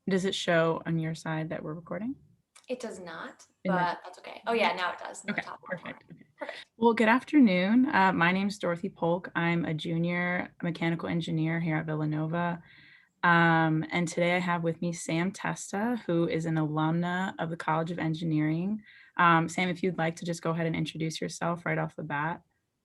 Does it show on your side that we're recording? It does not, In the but that's okay. Oh yeah, now it does in the Okay, top left corner. perfect. Okay. Perfect. Well, good afternoon. My name is Dorothy Polk. I'm a junior mechanical engineer here at Villanova. And today I have with me Sam Testa, who is an alumna of the College of Engineering. Sam, if you'd like to just go ahead and introduce yourself right off the bat.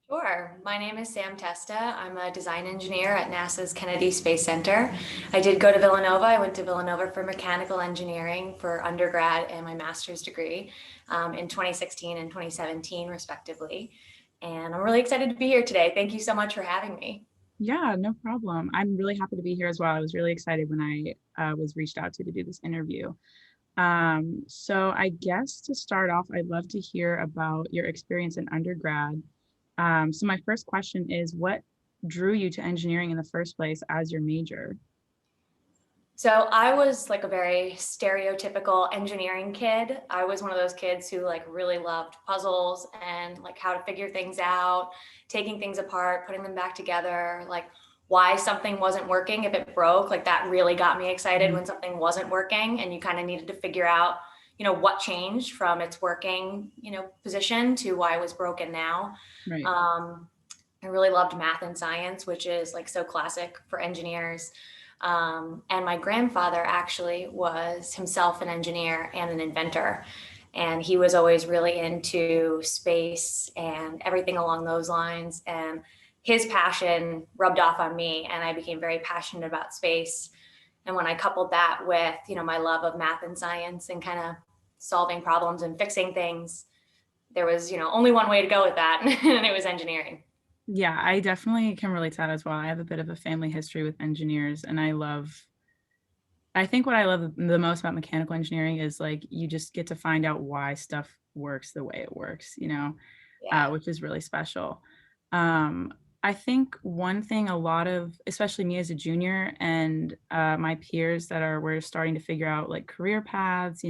Sure. My name is Sam Testa. I'm a design engineer at NASA's Kennedy Space Center. I did go to Villanova. I went to Villanova for mechanical engineering for undergrad and my master's degree in 2016 and 2017, respectively. And I'm really excited to be here today. Thank you so much for having me. Yeah, no problem. I'm really happy to be here as well. I was really excited when I was reached out to do this interview. So I guess to start off, I'd love to hear about your experience in undergrad. So my first question is, what drew you to engineering in the first place as your major? So I was like a very stereotypical engineering kid. I was one of those kids who like really loved puzzles and like how to figure things out, taking things apart, putting them back together, like why something wasn't working if it broke. Like that really got me excited Mhm. when something wasn't working and you kind of needed to figure out, what changed from its working, position to why it was broken now. Right. Um, I really loved math and science, which is like so classic for engineers. And my grandfather actually was himself an engineer and an inventor. And he was always really into space and everything along those lines. And his passion rubbed off on me, and I became very passionate about space. And when I coupled that with, my love of math and science and kind of solving problems and fixing things, there was, only one way to go with that, and it was engineering. Yeah, I definitely can relate to that as well. I have a bit of a family history with engineers, and I think what I love the most about mechanical engineering is like you just get to find out why stuff works the way it works, Yeah. which is really special. Um, I think one thing a lot of, especially me as a junior and my peers we're starting to figure out like career paths,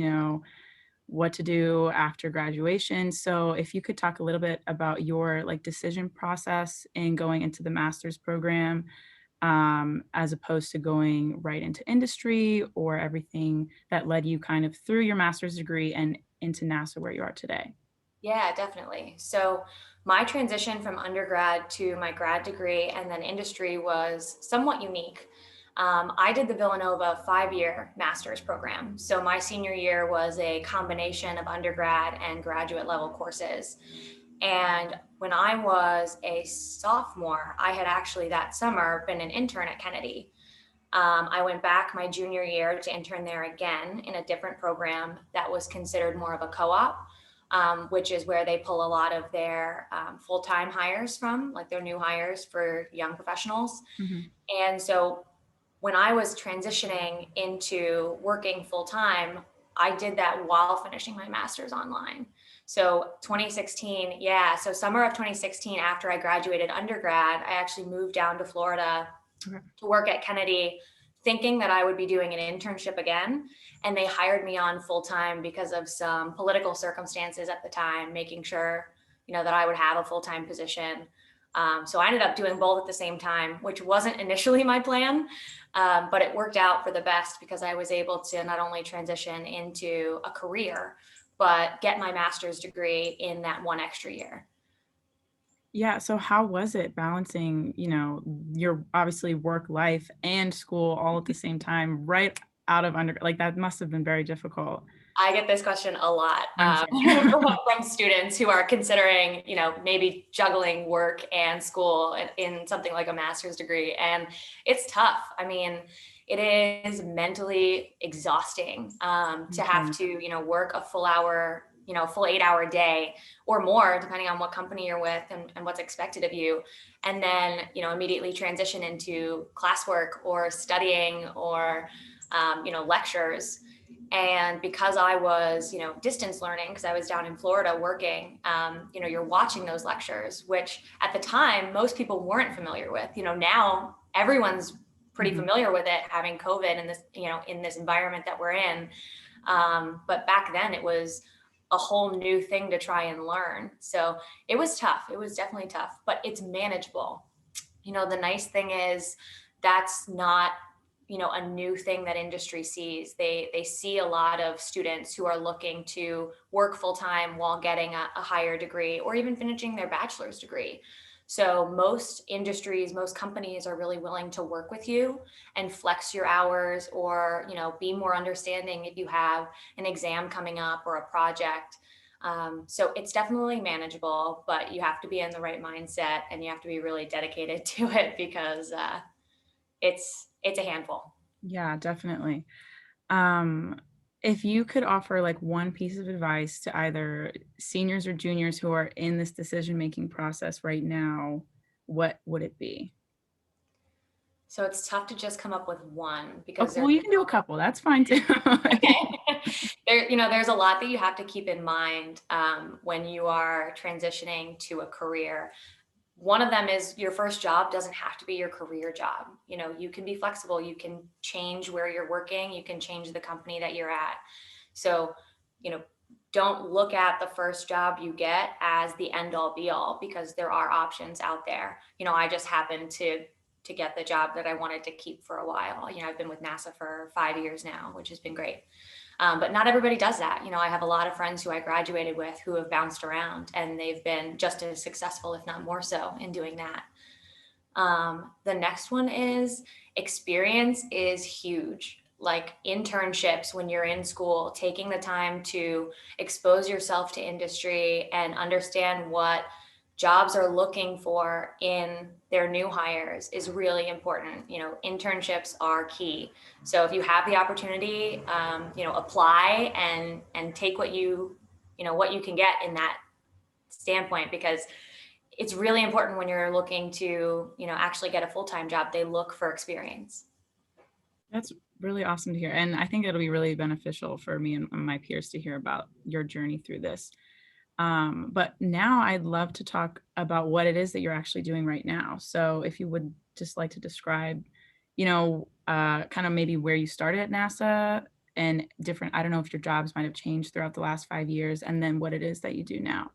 what to do after graduation. So if you could talk a little bit about your like decision process in going into the master's program, as opposed to going right into industry or everything that led you kind of through your master's degree and into NASA where you are today. Yeah, definitely. So my transition from undergrad to my grad degree and then industry was somewhat unique. I did the Villanova 5-year master's program. So my senior year was a combination of undergrad and graduate level courses. And when I was a sophomore, I had actually that summer been an intern at Kennedy. I went back my junior year to intern there again in a different program that was considered more of a co-op, which is where they pull a lot of their full-time hires from, like their new hires for young professionals. Mhm. And so when I was transitioning into working full-time, I did that while finishing my master's online. So 2016, yeah. So summer of 2016, after I graduated undergrad, I actually moved down to Florida Okay. to work at Kennedy, thinking that I would be doing an internship again. And they hired me on full time because of some political circumstances at the time, making sure, that I would have a full time position. So I ended up doing both at the same time, which wasn't initially my plan, but it worked out for the best because I was able to not only transition into a career, but get my master's degree in that one extra year. Yeah, so how was it balancing, your obviously work life and school all at the same time right out of like that must have been very difficult. I get this question a lot I'm sure. from students who are considering, maybe juggling work and school in something like a master's degree. And it's tough. I mean, it is mentally exhausting to I'm have sure. to, work a full hour, full 8 hour day or more, depending on what company you're with and what's expected of you. And then, immediately transition into classwork or studying or, lectures. And because I was, distance learning, because I was down in Florida working, you're watching those lectures, which at the time, most people weren't familiar with. Now everyone's pretty Mhm. familiar with it, having COVID in this, in this environment that we're in. But back then it was a whole new thing to try and learn. So it was tough. It was definitely tough, but it's manageable. The nice thing is that's not a new thing that industry sees. They see a lot of students who are looking to work full time while getting a higher degree or even finishing their bachelor's degree. So most industries, most companies are really willing to work with you and flex your hours, or be more understanding if you have an exam coming up or a project. So it's definitely manageable, but you have to be in the right mindset and you have to be really dedicated to it, because it's a handful. Yeah, definitely. Um, if you could offer like one piece of advice to either seniors or juniors who are in this decision-making process right now, what would it be? So it's tough to just come up with one, Oh, because well, you can do a couple. That's fine too. there's a lot that you have to keep in mind when you are transitioning to a career. One of them is your first job doesn't have to be your career job. You can be flexible. You can change where you're working. You can change the company that you're at. So, you know, don't look at the first job you get as the end all be all, because there are options out there. I just happened to get the job that I wanted to keep for a while. I've been with NASA for 5 years now, which has been great. But not everybody does that. I have a lot of friends who I graduated with who have bounced around, and they've been just as successful, if not more so, in doing that. The next one is experience is huge. Like internships when you're in school, taking the time to expose yourself to industry and understand what jobs are looking for in their new hires is really important. Internships are key. So if you have the opportunity, apply and take what you can get in that standpoint, because it's really important when you're looking to, actually get a full-time job. They look for experience. That's really awesome to hear. And I think it'll be really beneficial for me and my peers to hear about your journey through this. But now I'd love to talk about what it is that you're actually doing right now. So if you would just like to describe, kind of maybe where you started at NASA and different, I don't know if your jobs might have changed throughout the last 5 years, and then what it is that you do now.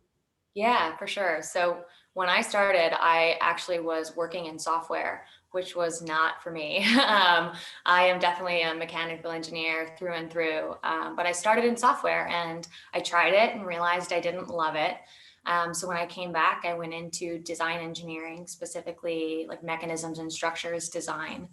Yeah, for sure. So when I started, I actually was working in software, which was not for me. I am definitely a mechanical engineer through and through, but I started in software and I tried it and realized I didn't love it. So when I came back, I went into design engineering, specifically like mechanisms and structures design.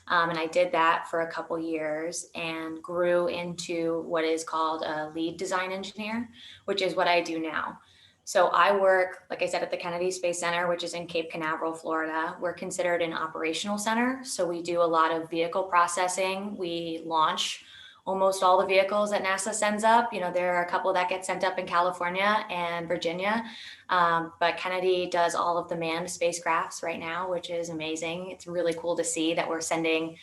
And I did that for a couple years and grew into what is called a lead design engineer, which is what I do now. So I work, like I said, at the Kennedy Space Center, which is in Cape Canaveral, Florida. We're considered an operational center. So we do a lot of vehicle processing. We launch almost all the vehicles that NASA sends up. There are a couple that get sent up in California and Virginia. But Kennedy does all of the manned spacecrafts right now, which is amazing. It's really cool to see that we're sending,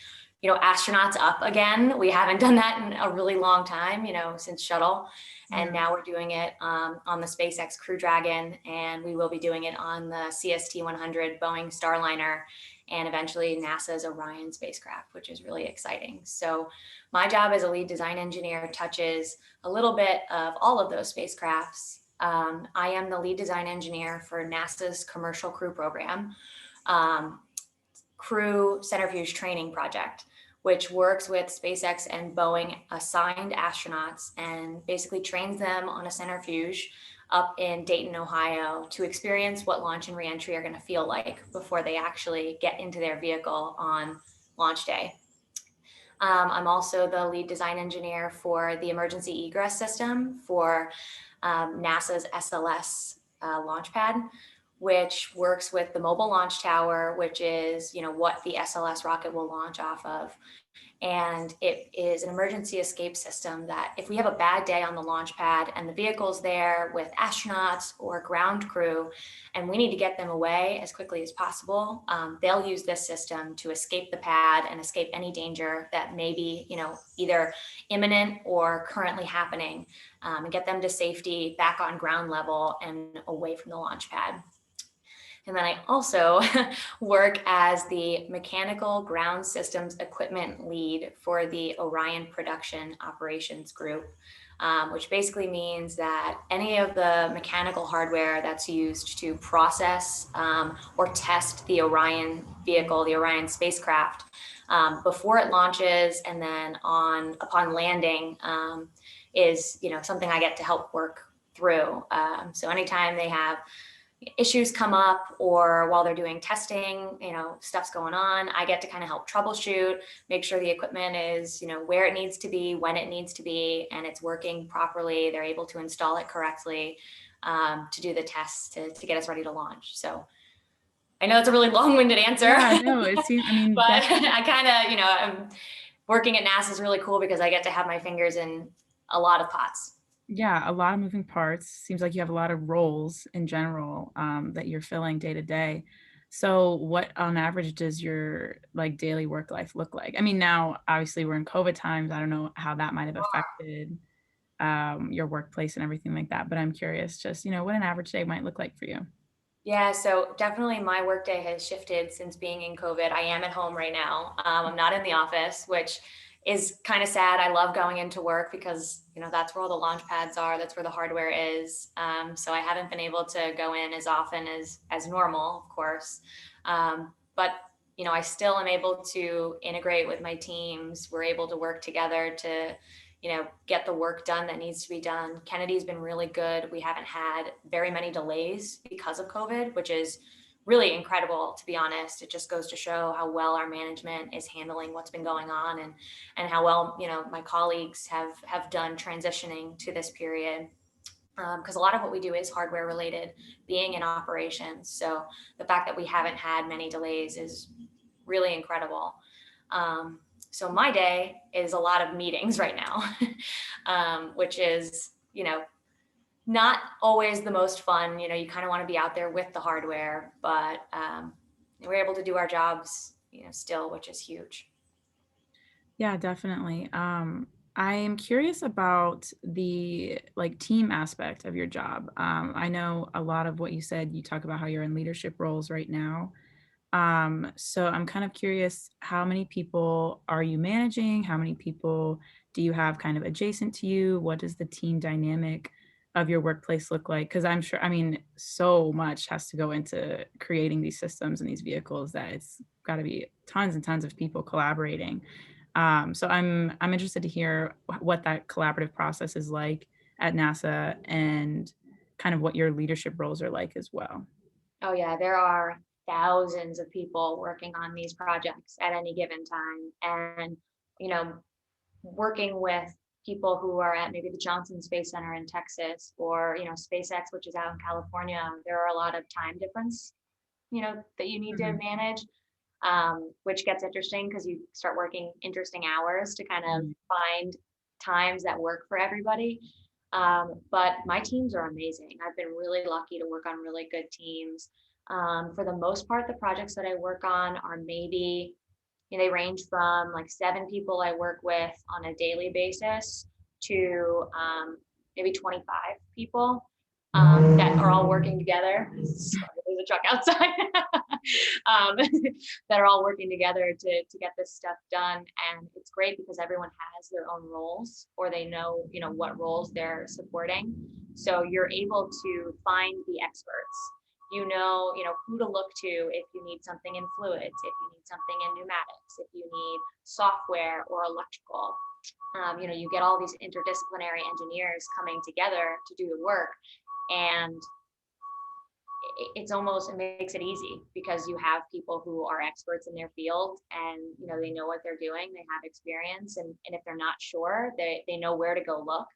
astronauts up again. We haven't done that in a really long time, since shuttle. And now we're doing it on the SpaceX Crew Dragon, and we will be doing it on the CST-100 Boeing Starliner, and eventually NASA's Orion spacecraft, which is really exciting. So my job as a lead design engineer touches a little bit of all of those spacecrafts. I am the lead design engineer for NASA's Commercial Crew Program, Crew Centrifuge Training Project, which works with SpaceX and Boeing assigned astronauts and basically trains them on a centrifuge up in Dayton, Ohio, to experience what launch and reentry are going to feel like before they actually get into their vehicle on launch day. I'm also the lead design engineer for the emergency egress system for NASA's SLS launch pad, which works with the mobile launch tower, which is, what the SLS rocket will launch off of. And it is an emergency escape system that if we have a bad day on the launch pad and the vehicle's there with astronauts or ground crew, and we need to get them away as quickly as possible, they'll use this system to escape the pad and escape any danger that may be, either imminent or currently happening, and get them to safety back on ground level and away from the launch pad. And then I also work as the mechanical ground systems equipment lead for the Orion production operations group, which basically means that any of the mechanical hardware that's used to process or test the Orion vehicle, the Orion spacecraft, before it launches, and then on upon landing is something I get to help work through. So anytime they have issues come up, or while they're doing testing, stuff's going on, I get to kind of help troubleshoot, make sure the equipment is, where it needs to be, when it needs to be, and it's working properly. They're able to install it correctly, to do the tests to get us ready to launch. So I know it's a really long-winded answer, Yeah, no, it seems, I mean, but definitely. I kind of, I'm working at NASA is really cool because I get to have my fingers in a lot of pots. Yeah, a lot of moving parts. Seems like you have a lot of roles in general, that you're filling day to day. So what on average does your like daily work life look like? I mean, now obviously we're in COVID times. I don't know how that might have affected your workplace and everything like that, but I'm curious just, what an average day might look like for you. Yeah, so definitely my workday has shifted since being in COVID. I am at home right now. I'm not in the office, which is kind of sad. I love going into work because that's where all the launch pads are. That's where the hardware is. So I haven't been able to go in as often as normal, of course. But I still am able to integrate with my teams. We're able to work together to get the work done that needs to be done. Kennedy's been really good. We haven't had very many delays because of COVID, which is really incredible, to be honest. It just goes to show how well our management is handling what's been going on, and how well, my colleagues have done transitioning to this period. Because a lot of what we do is hardware related, being in operations. So the fact that we haven't had many delays is really incredible. Um, so my day is a lot of meetings right now, which is, not always the most fun. You kind of want to be out there with the hardware, but we're able to do our jobs, still, which is huge. Yeah, definitely. I am curious about the like team aspect of your job. I know a lot of what you said, you talk about how you're in leadership roles right now. So I'm kind of curious, how many people are you managing? How many people do you have kind of adjacent to you? What does the team dynamic of your workplace look like? Because I'm sure, I mean, so much has to go into creating these systems and these vehicles that it's got to be tons and tons of people collaborating. So I'm interested to hear what that collaborative process is like at NASA and kind of what your leadership roles are like as well. Oh yeah, there are thousands of people working on these projects at any given time. And, you know, working with people who are at maybe the Johnson Space Center in Texas, or, SpaceX, which is out in California, there are a lot of time difference, that you need to Mhm, manage, which gets interesting because you start working interesting hours to kind of mhm, find times that work for everybody. But my teams are amazing. I've been really lucky to work on really good teams. For the most part, the projects that I work on are maybe, they range from like 7 people I work with on a daily basis to maybe 25 people that are all working together. Sorry, there's a truck outside. um, that are all working together to get this stuff done. And it's great because everyone has their own roles, or they know, what roles they're supporting. So you're able to find the experts. Who to look to if you need something in fluids, if you need something in pneumatics, if you need software or electrical. You get all these interdisciplinary engineers coming together to do the work, and it makes it easy because you have people who are experts in their field, and they know what they're doing, they have experience, and if they're not sure, they know where to go look.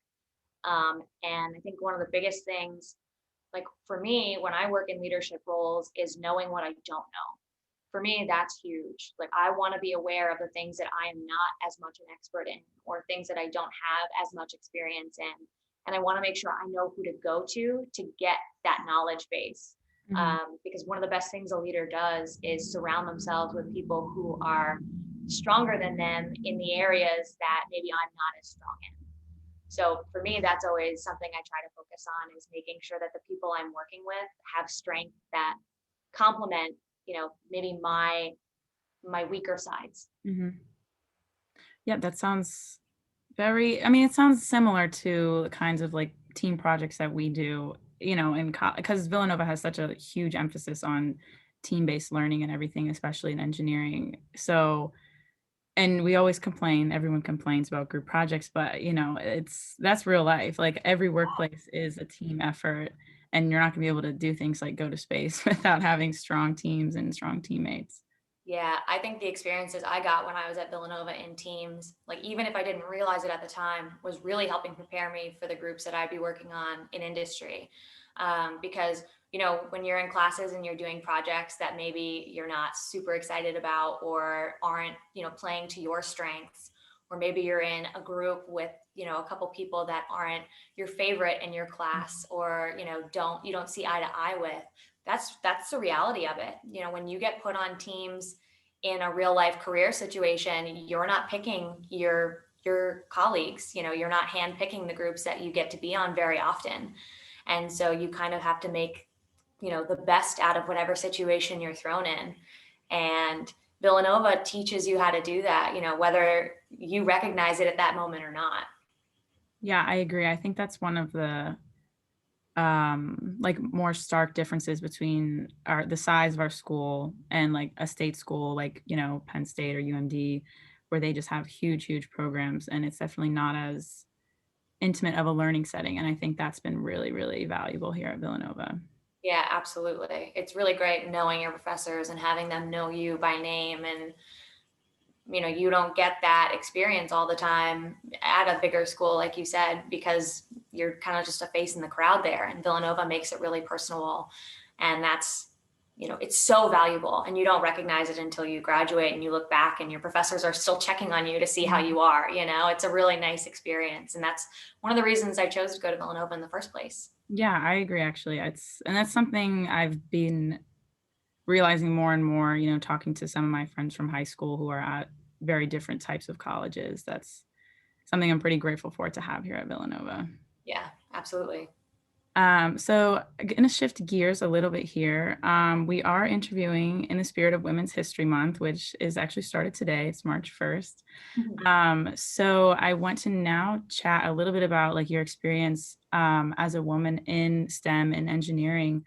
And I think one of the biggest things, like for me, when I work in leadership roles, is knowing what I don't know. For me, that's huge. Like I want to be aware of the things that I am not as much an expert in, or things that I don't have as much experience in. And I want to make sure I know who to go to get that knowledge base. mhm. Because one of the best things a leader does is surround themselves with people who are stronger than them in the areas that maybe I'm not as strong in. So for me, that's always something I try to focus on, is making sure that the people I'm working with have strength that complement, maybe my weaker sides. Mhm. Yeah, that sounds very, I mean, it sounds similar to the kinds of like team projects that we do, in because Villanova has such a huge emphasis on team-based learning and everything, especially in engineering. So and we always complain, everyone complains about group projects, but that's real life. Like every workplace is a team effort, and you're not gonna be able to do things like go to space without having strong teams and strong teammates. Yeah, I think the experiences I got when I was at Villanova in teams, like even if I didn't realize it at the time, was really helping prepare me for the groups that I'd be working on in industry. Because, when you're in classes and you're doing projects that maybe you're not super excited about or aren't, playing to your strengths, or maybe you're in a group with, a couple people that aren't your favorite in your class, or, you don't see eye to eye with, that's the reality of it. When you get put on teams in a real life career situation, you're not picking your colleagues. You're not hand picking the groups that you get to be on very often. And so you kind of have to make, the best out of whatever situation you're thrown in. And Villanova teaches you how to do that, whether you recognize it at that moment or not. Yeah, I agree. I think that's one of the like more stark differences between the size of our school and like a state school like Penn State or UMD, where they just have huge programs, and it's definitely not as intimate of a learning setting, and I think that's been really valuable here at Villanova. Yeah, absolutely. It's really great knowing your professors and having them know you by name. And you don't get that experience all the time at a bigger school, like you said, because you're kind of just a face in the crowd there. And Villanova makes it really personal. And that's, it's so valuable. And you don't recognize it until you graduate and you look back and your professors are still checking on you to see how you are. It's a really nice experience. And that's one of the reasons I chose to go to Villanova in the first place. Yeah, I agree actually. And that's something I've been realizing more and more, talking to some of my friends from high school who are at very different types of colleges. That's something I'm pretty grateful for to have here at Villanova. Yeah, absolutely. So I'm going to shift gears a little bit here. We are interviewing in the spirit of Women's History Month, which is actually started today. It's March 1st. Mhm. So I want to now chat a little bit about like your experience as a woman in STEM and engineering.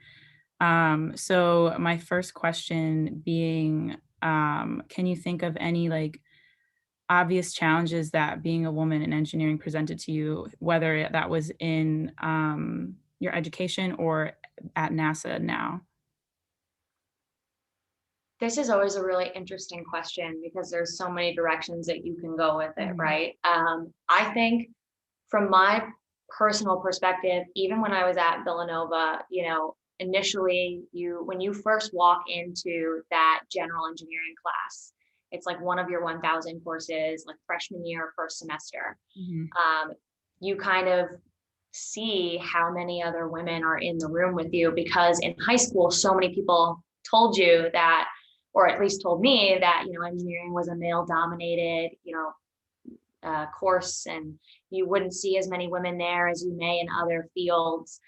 So my first question being, can you think of any like obvious challenges that being a woman in engineering presented to you, whether that was in your education or at NASA now? This is always a really interesting question because there's so many directions that you can go with it, Mhm. right? I think from my personal perspective, even when I was at Villanova, initially when you first walk into that general engineering class, it's like one of your 1,000 courses, like freshman year, first semester. Mhm. Um, you kind of see how many other women are in the room with you because in high school, so many people told you that, or at least told me that, engineering was a male dominated, course, and you wouldn't see as many women there as you may in other fields.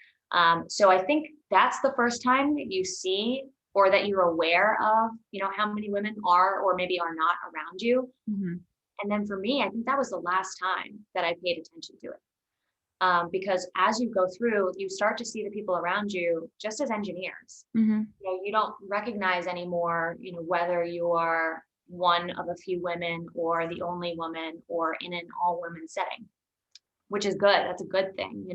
So I think that's the first time that you see or that you're aware of, how many women are or maybe are not around you. Mhm. And then for me, I think that was the last time that I paid attention to it. Because as you go through, you start to see the people around you just as engineers. Mhm. You don't recognize anymore, whether you are one of a few women or the only woman or in an all women setting, which is good. That's a good thing.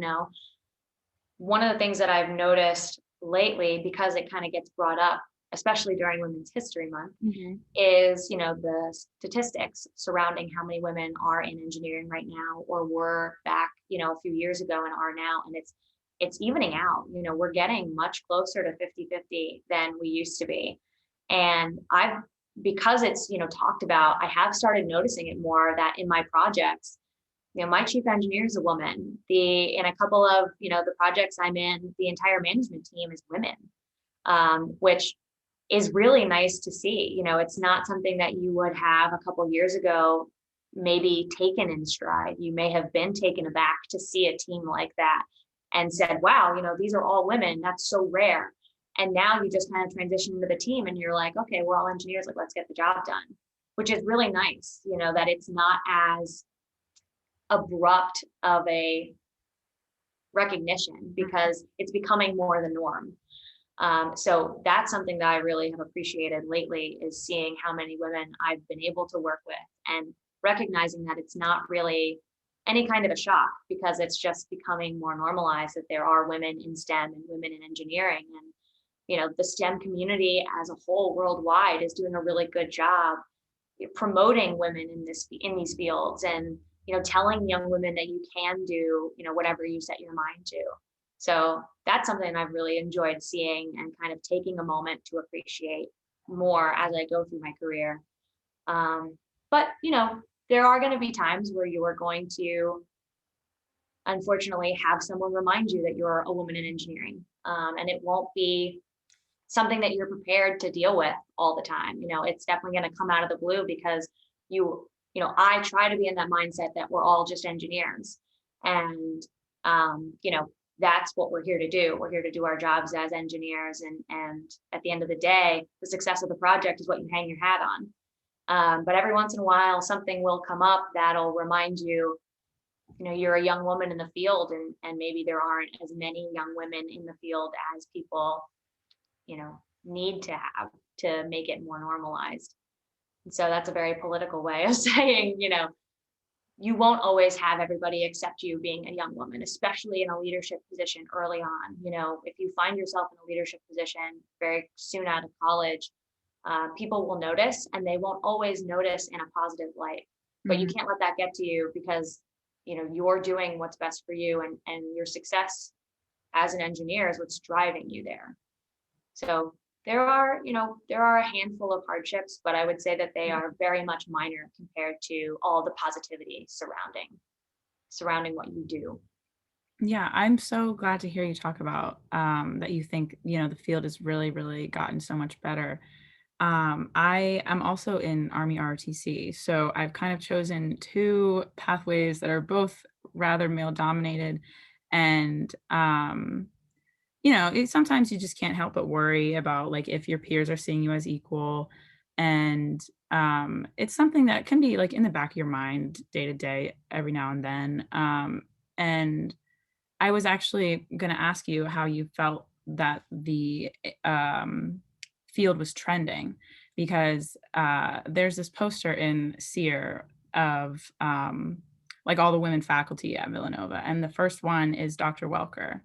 One of the things that I've noticed lately, because it kind of gets brought up, especially during Women's History Month, Mhm. is, the statistics surrounding how many women are in engineering right now or were back, a few years ago and are now. And it's evening out. We're getting much closer to 50-50 than we used to be. And because it's, talked about, I have started noticing it more that in my projects, my chief engineer is a woman. In a couple of, the projects I'm in, the entire management team is women, which is really nice to see. It's not something that you would have a couple years ago, maybe taken in stride. You may have been taken aback to see a team like that and said, wow, these are all women. That's so rare. And now you just kind of transition into the team and you're like, okay, we're all engineers. Like, let's get the job done, which is really nice, that it's not as abrupt of a recognition because it's becoming more the norm. So that's something that I really have appreciated lately, is seeing how many women I've been able to work with, and recognizing that it's not really any kind of a shock, because it's just becoming more normalized that there are women in STEM and women in engineering. And, the STEM community as a whole worldwide is doing a really good job promoting women in these fields, and telling young women that you can do whatever you set your mind to. So that's something I've really enjoyed seeing, and kind of taking a moment to appreciate more as I go through my career. But there are going to be times where you are going to unfortunately have someone remind you that you're a woman in engineering, and it won't be something that you're prepared to deal with all the time. It's definitely going to come out of the blue, because I try to be in that mindset that we're all just engineers. And, that's what we're here to do. We're here to do our jobs as engineers. And at the end of the day, the success of the project is what you hang your hat on. But every once in a while, something will come up that'll remind you, you're a young woman in the field, and maybe there aren't as many young women in the field as people need to have to make it more normalized. And so that's a very political way of saying, you won't always have everybody accept you being a young woman, especially in a leadership position early on. If you find yourself in a leadership position very soon out of college, people will notice, and they won't always notice in a positive light. But you Mhm. can't let that get to you, because you're doing what's best for you, and your success as an engineer is what's driving you there. So there are a handful of hardships, but I would say that they are very much minor compared to all the positivity surrounding what you do. Yeah, I'm so glad to hear you talk about, that you think, the field has really, really gotten so much better. I am also in Army ROTC, so I've kind of chosen 2 pathways that are both rather male dominated, and, sometimes you just can't help but worry about, like, if your peers are seeing you as equal, and, it's something that can be, like, in the back of your mind day to day every now and then, and I was actually gonna ask you how you felt that the, field was trending, because, there's this poster in SEER of, like, all the women faculty at Villanova, and the first one is Dr. Welker,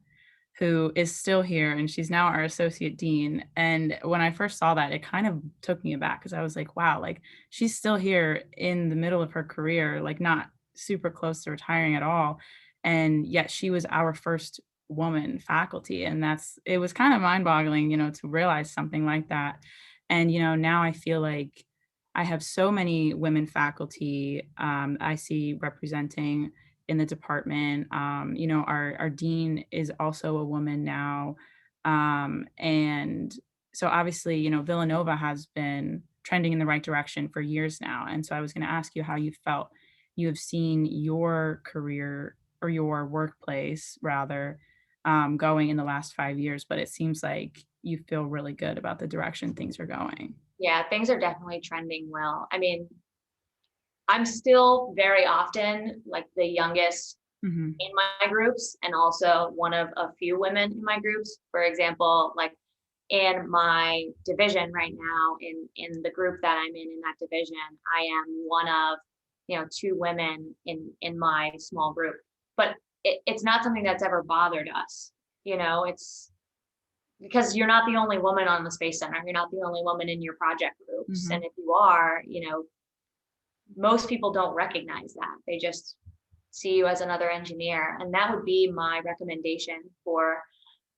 who is still here, and she's now our associate dean. And when I first saw that, it kind of took me aback, because I was like, wow, like, she's still here in the middle of her career, like, not super close to retiring at all. And yet she was our first woman faculty. And it was kind of mind boggling, to realize something like that. And, now I feel like I have so many women faculty, I see representing in the department. Our dean is also a woman now. And so obviously, Villanova has been trending in the right direction for years now. And so I was going to ask you how you felt you have seen your career, or your workplace rather, going in the last 5 years, but it seems like you feel really good about the direction things are going. Yeah, things are definitely trending well. I mean, I'm still very often like the youngest Mhm. in my groups, and also one of a few women in my groups. For example, like in my division right now, in the group that I'm in that division, I am one of 2 women in my small group. But it's not something that's ever bothered us. It's because you're not the only woman on the Space Center. You're not the only woman in your project groups. And Mhm. if you are, most people don't recognize that. They just see you as another engineer. And that would be my recommendation for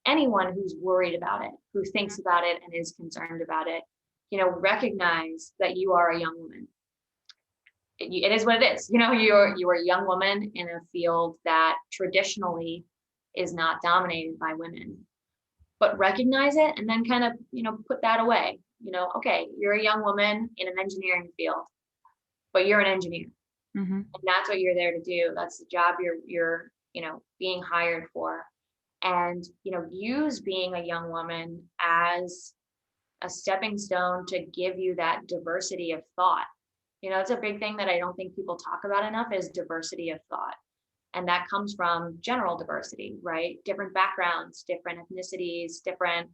anyone who's worried about it, who thinks about it and is concerned about it. Recognize that you are a young woman. It is what it is. You are a young woman in a field that traditionally is not dominated by women. But recognize it, and then kind of put that away. Okay, you're a young woman in an engineering field, but you're an engineer, Mhm. and that's what you're there to do. That's the job you're being hired for. And use being a young woman as a stepping stone to give you that diversity of thought. It's a big thing that I don't think people talk about enough, is diversity of thought. And that comes from general diversity, right? Different backgrounds, different ethnicities, different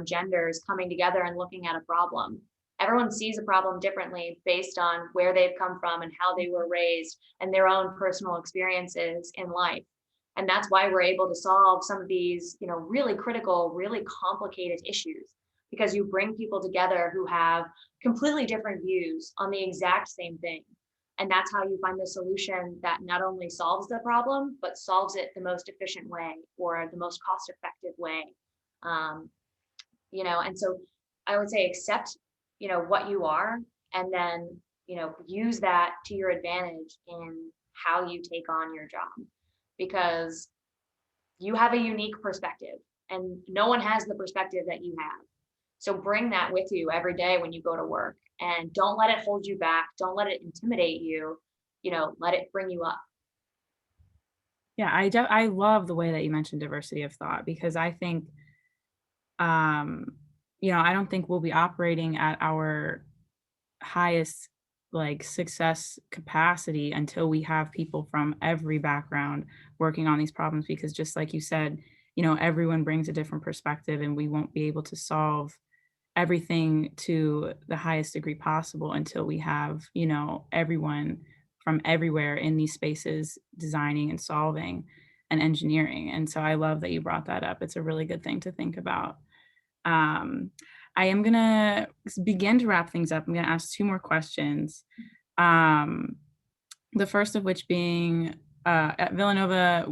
genders coming together and looking at a problem. Everyone sees a problem differently based on where they've come from and how they were raised and their own personal experiences in life. And that's why we're able to solve some of these, really critical, really complicated issues, because you bring people together who have completely different views on the exact same thing. And that's how you find the solution that not only solves the problem, but solves it the most efficient way or the most cost effective way. Um, and so I would say accept, what you are, and then, use that to your advantage in how you take on your job, because you have a unique perspective and no one has the perspective that you have. So bring that with you every day when you go to work, and don't let it hold you back. Don't let it intimidate you. Let it bring you up. Yeah, I love the way that you mentioned diversity of thought because I think, um, I don't think we'll be operating at our highest like success capacity until we have people from every background working on these problems because just like you said, everyone brings a different perspective and we won't be able to solve everything to the highest degree possible until we have, everyone from everywhere in these spaces designing and solving and engineering. And so I love that you brought that up. It's a really good thing to think about. Um, I am gonna begin to wrap things up. I'm gonna ask two more questions. Um, the first of which being at Villanova,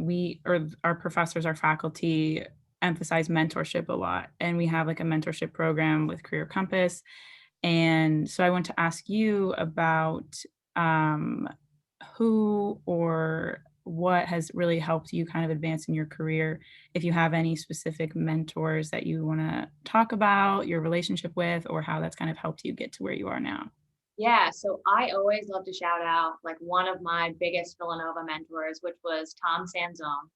our professors, our faculty emphasize mentorship a lot, and we have like a mentorship program with Career Compass. And so I want to ask you about um, who or what has really helped you kind of advance in your career. If you have any specific mentors that you want to talk about, your relationship with, or how that's kind of helped you get to where you are now. Yeah, so I always love to shout out like one of my biggest Villanova mentors, which was Tom Sanzone.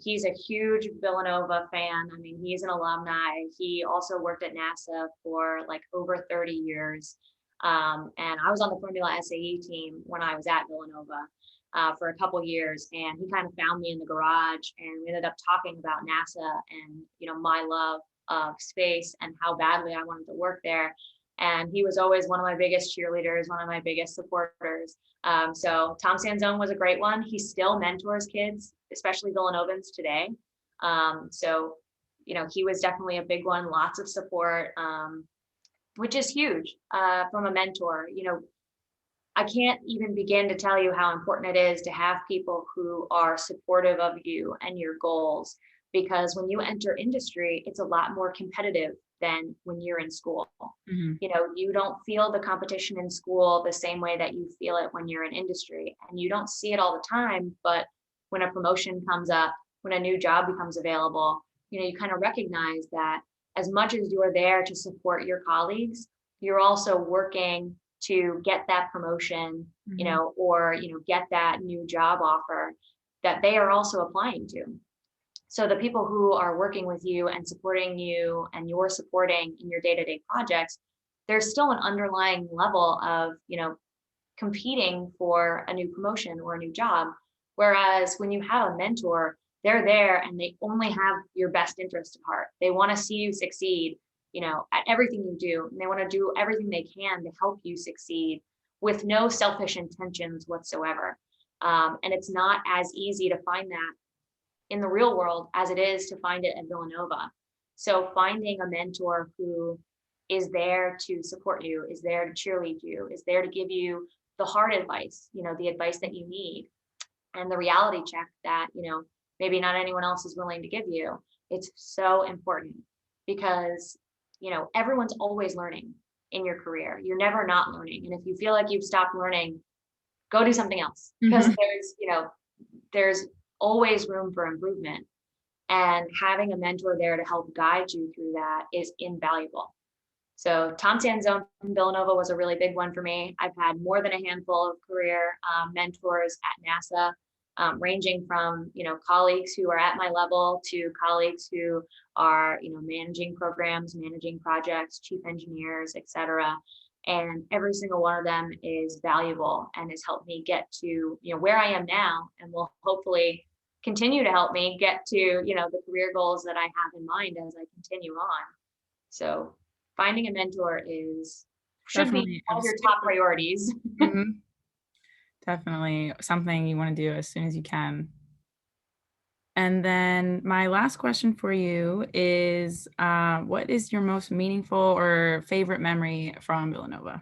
He's a huge Villanova fan. I mean, he's an alumni. He also worked at NASA for like over 30 years. And I was on the Formula SAE team when I was at Villanova for a couple years. And he kind of found me in the garage, and we ended up talking about NASA and, my love of space and how badly I wanted to work there. And he was always one of my biggest cheerleaders, one of my biggest supporters. So Tom Sanzone was a great one. He still mentors kids, especially Villanovans today. He was definitely a big one, lots of support, which is huge from a mentor. I can't even begin to tell you how important it is to have people who are supportive of you and your goals, because when you enter industry, it's a lot more competitive than when you're in school. Mhm. You don't feel the competition in school the same way that you feel it when you're in industry, and you don't see it all the time. But when a promotion comes up, when a new job becomes available, you kind of recognize that as much as you are there to support your colleagues, you're also working to get that promotion, Mhm. or, get that new job offer that they are also applying to. So the people who are working with you and supporting you and you're supporting in your day-to-day projects, there's still an underlying level of, competing for a new promotion or a new job. Whereas when you have a mentor, they're there and they only have your best interest at heart. They want to see you succeed, at everything you do. And they want to do everything they can to help you succeed with no selfish intentions whatsoever. And it's not as easy to find that in the real world as it is to find it at Villanova. So finding a mentor who is there to support you, is there to cheerlead you, is there to give you the hard advice, the advice that you need, and the reality check that, maybe not anyone else is willing to give you. It's so important because, everyone's always learning in your career. You're never not learning. And if you feel like you've stopped learning, go do something else, because Mhm. there's always room for improvement. And having a mentor there to help guide you through that is invaluable. So Tom Sanzone from Villanova was a really big one for me. I've had more than a handful of career mentors at NASA, ranging from colleagues who are at my level to colleagues who are managing programs, managing projects, chief engineers, etc. And every single one of them is valuable and has helped me get to where I am now, and will hopefully continue to help me get to, the career goals that I have in mind as I continue on. So finding a mentor should be Definitely one a of your top super priorities. mhm, definitely something you wanna do as soon as you can. And then my last question for you is, what is your most meaningful or favorite memory from Villanova?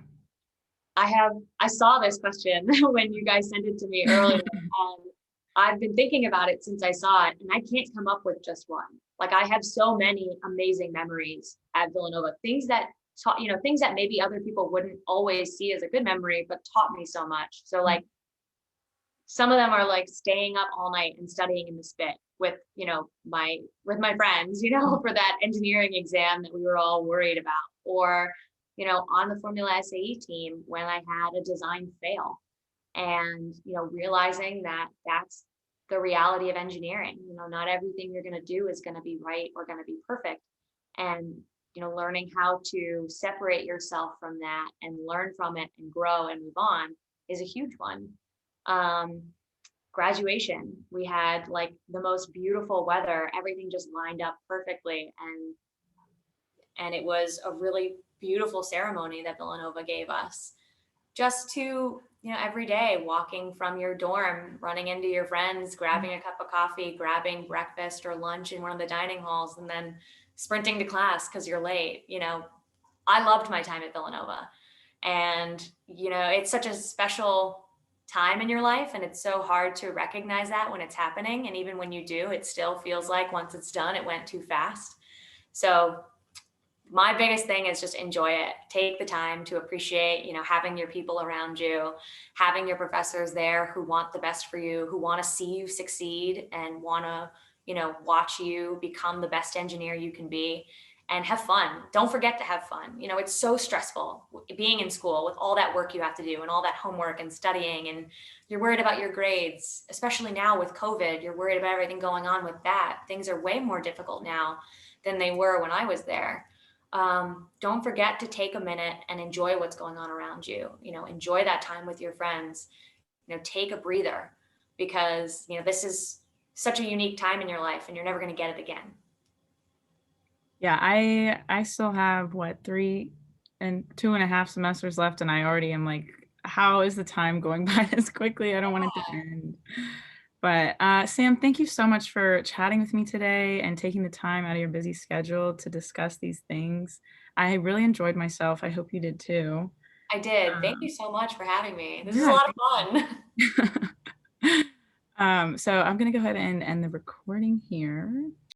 I saw this question when you guys sent it to me earlier. And I've been thinking about it since I saw it, and I can't come up with just one. Like I have so many amazing memories at Villanova, things that taught, things that maybe other people wouldn't always see as a good memory, but taught me so much. So like some of them are like staying up all night and studying in the spit with, my friends, for that engineering exam that we were all worried about. Or, on the Formula SAE team when I had a design fail and, realizing that that's the reality of engineering. Not everything you're going to do is going to be right or going to be perfect. And, learning how to separate yourself from that and learn from it and grow and move on is a huge one. um, Graduation, we had like the most beautiful weather, everything just lined up perfectly, and it was a really beautiful ceremony that Villanova gave us. Just to, every day walking from your dorm, running into your friends, grabbing a cup of coffee, grabbing breakfast or lunch in one of the dining halls, and then sprinting to class because you're late. I loved my time at Villanova. And, it's such a special time in your life. And it's so hard to recognize that when it's happening. And even when you do, it still feels like once it's done, it went too fast. So my biggest thing is just enjoy it. Take the time to appreciate, having your people around you, having your professors there who want the best for you, who want to see you succeed and want to, watch you become the best engineer you can be, and have fun. Don't forget to have fun. It's so stressful being in school with all that work you have to do and all that homework and studying, and you're worried about your grades, especially now with COVID. You're worried about everything going on with that. Things are way more difficult now than they were when I was there. Don't forget to take a minute and enjoy what's going on around you. Enjoy that time with your friends. Take a breather, because this is such a unique time in your life and you're never going to get it again. Yeah, I still have what, 3 and 2.5 semesters left, and I already am like, "How is the time going by this quickly? I don't want it to end." But, Sam, thank you so much for chatting with me today and taking the time out of your busy schedule to discuss these things. I really enjoyed myself. I hope you did too. I did. Thank you Um, so much for having me. This is a yeah, lot thank of fun. you. So I'm gonna go ahead and end the recording here.